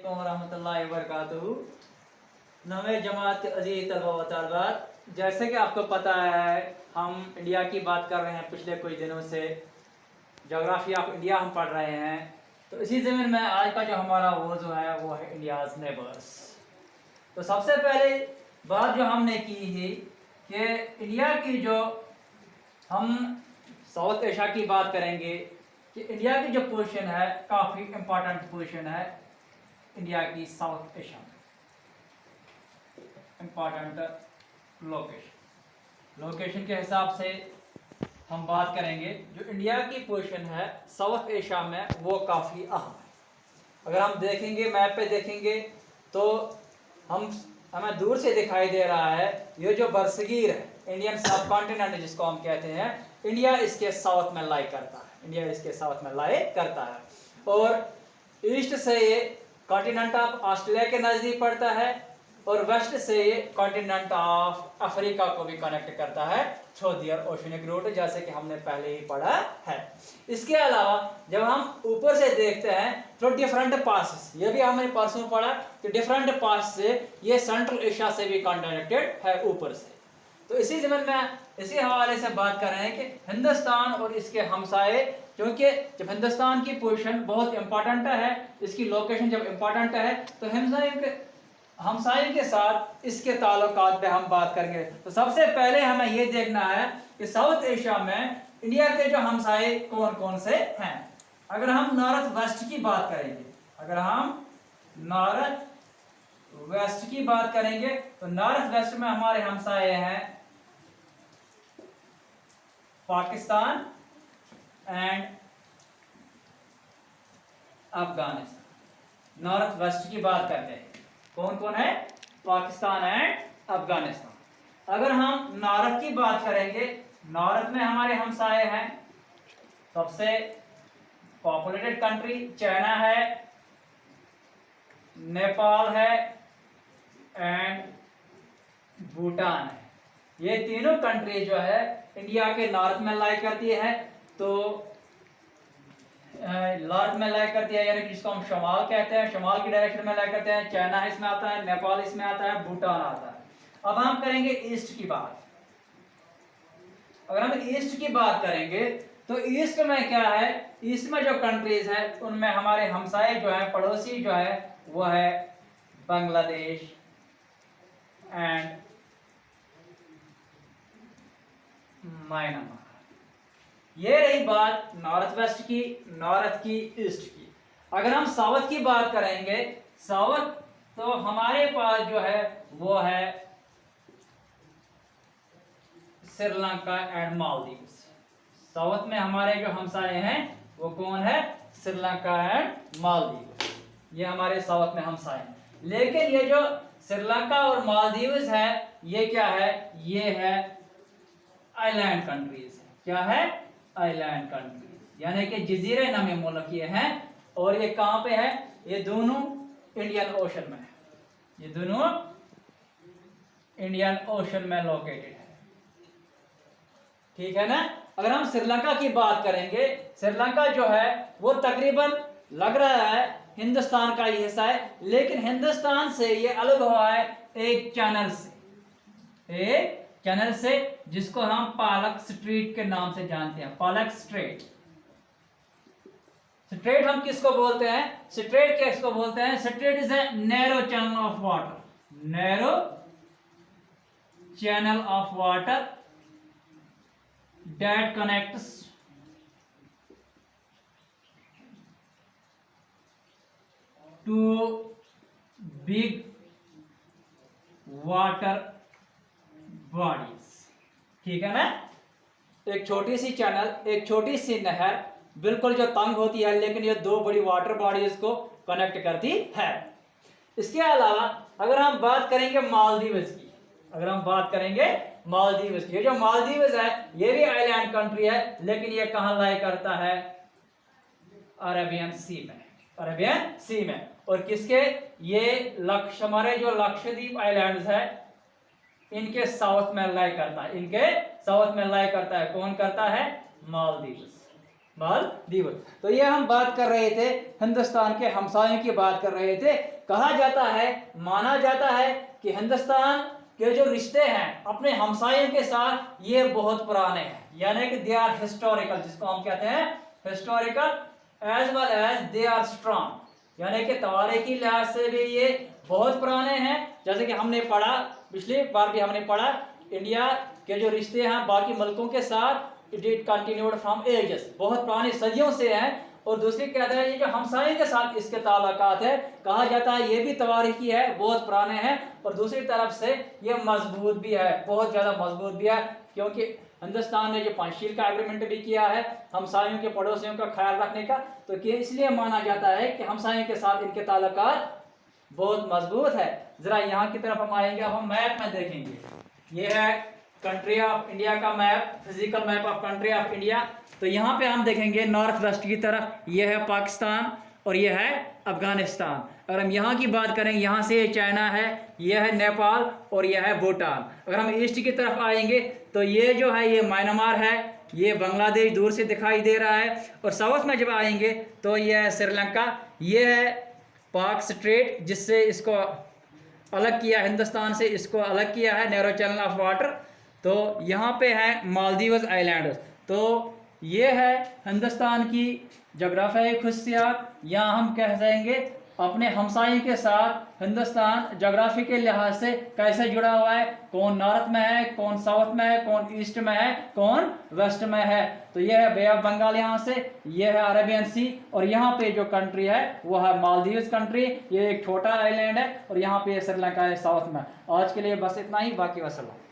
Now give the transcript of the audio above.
वालेकुम रहमतुल्लाहि व बरकातुहू। नवे जमात अजीज तलबा व तालिबात, जैसे कि आपको पता है हम इंडिया की बात कर रहे हैं। पिछले कुछ दिनों से जोग्राफी ऑफ इंडिया हम पढ़ रहे हैं। तो इसी ज़मीन में आज का जो हमारा मौजू है वो है इंडियाज़ नेबर्स। तो सबसे पहले बात जो हमने की थी कि इंडिया की जो हम साउथ एशिया की बात करेंगे कि इंडिया की जो पोजीशन है काफ़ी इम्पोर्टेंट पोजीशन है इंडिया की साउथ एशिया में। इम्पोर्टेंट लोकेशन के हिसाब से हम बात करेंगे। जो इंडिया की पोजीशन है साउथ एशिया में वो काफ़ी अहम है। अगर हम देखेंगे मैप पे देखेंगे तो हमें दूर से दिखाई दे रहा है ये जो बरसगीर है इंडियन सब कॉन्टिनेंट जिसको हम कहते हैं, इंडिया इसके साउथ में लाई करता है। इंडिया इसके साउथ में लाई करता है और ईस्ट से ये कॉन्टिनेंट ऑफ ऑस्ट्रेलिया के नज़दीक पड़ता है और वेस्ट से ये कॉन्टिनेंट ऑफ अफ्रीका को भी कनेक्ट करता है थ्रू दियर ओशनिक रूट, जैसे कि हमने पहले ही पढ़ा है। इसके अलावा जब हम ऊपर से देखते हैं तो डिफरेंट पास, ये भी हमने परसों पढ़ा कि डिफरेंट पास से ये सेंट्रल एशिया से भी कनेक्टेड है ऊपर से। तो इसी ज़मीन में इसी हवाले से बात कर रहे हैं कि हिंदुस्तान और इसके हमसाए, क्योंकि जब हिंदुस्तान की पोजीशन बहुत इंपॉर्टेंट है, इसकी लोकेशन जब इंपॉर्टेंट है तो हमसाए के साथ इसके ताल्लुकात पे हम बात करेंगे। तो सबसे पहले हमें ये देखना है कि साउथ एशिया में इंडिया के जो हमसाए कौन कौन से हैं। अगर हम नॉर्थ वेस्ट की बात करेंगे, अगर हम नॉर्थ वेस्ट की बात करेंगे तो नॉर्थ वेस्ट में हमारे हमसाए हैं Pakistan and Afghanistan. North west की बात करते हैं, कौन कौन है? पाकिस्तान एंड अफगानिस्तान। अगर हम नॉर्थ की बात करेंगे, नॉर्थ में हमारे हमसाए हैं सबसे पॉपुलेटेड कंट्री चाइना है, नेपाल है एंड भूटान है। ये तीनों कंट्री जो है इंडिया के नॉर्थ में लाई करती है। तो नॉर्थ में लाई करती है यानी कि जिसको हम शमाल कहते हैं, शमाल की डायरेक्शन में लाई करते हैं। चाइना इसमें आता है, नेपाल इसमें आता है, भूटान आता है। अब हम करेंगे ईस्ट की बात। अगर हम ईस्ट की बात करेंगे तो ईस्ट में क्या है, ईस्ट में जो कंट्रीज है उनमें हमारे हमसाए जो है, पड़ोसी जो है वो है बांग्लादेश एंड म्यांमार। ये रही बात नॉर्थ वेस्ट की, नॉर्थ की, ईस्ट की। अगर हम साउथ की बात करेंगे, साउथ तो हमारे पास जो है वो है श्रीलंका एंड मालदीव्स। साउथ में हमारे जो हमसाए हैं वो कौन है? श्रीलंका एंड मालदीव्स। ये हमारे साउथ में हमसाए हैं। लेकिन ये जो श्रीलंका और मालदीव्स है ये क्या है? ये है आइलैंड कंट्रीज। क्या है? आइलैंड कंट्रीज, यानी कि जजीरे नमे मुल्क ये हैं। और ये कहां पे है? ये दोनों इंडियन ओशन में है। ये दोनों इंडियन ओशन में लोकेटेड है। ठीक है ना? अगर हम श्रीलंका की बात करेंगे, श्रीलंका जो है वो तकरीबन लग रहा है हिंदुस्तान का ही हिस्सा है, लेकिन हिंदुस्तान से ये अलग हुआ है एक चैनल से, जिसको हम पालक स्ट्रेट के नाम से जानते हैं। पालक स्ट्रेट। स्ट्रेट हम किसको बोलते हैं? स्ट्रेट किसको बोलते हैं? Straight is a narrow channel of water. Narrow channel of water that connects to big water bodies। ठीक है ना? एक छोटी सी चैनल, एक छोटी सी नहर बिल्कुल जो तंग होती है, लेकिन ये दो बड़ी वाटर बॉडीज को कनेक्ट करती है। इसके अलावा अगर हम बात करेंगे मालदीव्स की, अगर हम बात करेंगे मालदीव्स की, ये जो मालदीव्स है ये भी आइलैंड कंट्री है, लेकिन ये कहां लाई करता है? अरेबियन सी में। अरेबियन सी में। और किसके? ये हमारे जो लक्षद्वीप आइलैंड्स है इनके साउथ में लाई करता है। इनके साउथ में लाई करता है। कौन करता है? मालदीव्स। मालदीव। तो ये हम बात कर रहे थे, हिंदुस्तान के हमसायों की बात कर रहे थे। कहा जाता है, माना जाता है कि हिंदुस्तान के जो रिश्ते हैं अपने हमसायों के साथ ये बहुत पुराने हैं, यानी कि दे आर हिस्टोरिकल, जिसको हम कहते हैं historical, as well as they are strong, यानी कि तवारीखी लिहाज से भी ये बहुत पुराने हैं। जैसे कि हमने पढ़ा, पिछली बार भी हमने पढ़ा, इंडिया के जो रिश्ते हैं बाकी मुल्कों के साथ, इट कंटिन्यूड फ्रॉम एजेस, बहुत पुरानी सदियों से हैं। और दूसरी कहते हैं ये जो हमसाये के साथ इसके ताल्लुकात है, कहा जाता है ये भी तवारीखी है, बहुत पुराने हैं। और दूसरी तरफ से ये मजबूत भी है, बहुत ज़्यादा मजबूत भी है, क्योंकि हिंदुस्तान ने जो पंचशील का एग्रीमेंट भी किया है हमसायों के पड़ोसियों का ख्याल रखने का, तो कि इसलिए माना जाता है कि हमसायों के साथ इनके ताल्लुकात बहुत मजबूत है। जरा यहाँ की तरफ हम आएंगे, अब हम मैप में देखेंगे, ये है कंट्री ऑफ इंडिया का map, physical map of country of India. तो यहाँ पे हम देखेंगे नॉर्थ वेस्ट की तरफ, ये है पाकिस्तान और ये है अफगानिस्तान। अगर हम यहाँ की बात करें, यहाँ से ये चाइना है, ये है नेपाल और ये है भूटान। अगर हम ईस्ट की तरफ आएंगे तो ये जो है ये म्यांमार है, ये बांग्लादेश दूर से दिखाई दे रहा है। और साउथ में जब आएंगे तो ये है श्रीलंका, ये है पाक स्ट्रेट, जिससे इसको अलग किया हिंदुस्तान से, इसको अलग किया है नैरो चैनल ऑफ वाटर। तो यहाँ पे है मालदीव्स आइलैंड। तो ये है हिंदुस्तान की जोग्राफियाई खसूसियात। यहाँ हम कह जाएंगे अपने हमसायों के साथ हिंदुस्तान जोग्राफी के लिहाज से कैसे जुड़ा हुआ है, कौन नॉर्थ में है, कौन साउथ में है, कौन ईस्ट में है, कौन वेस्ट में है। तो ये है बे ऑफ बंगाल, यहाँ से ये है अरेबियन सी, और यहाँ पे जो कंट्री है वो है मालदीव्स कंट्री, ये एक छोटा आइलैंड है, और यहाँ पे श्रीलंका है साउथ में। आज के लिए बस इतना ही, बाकी वसल्लम।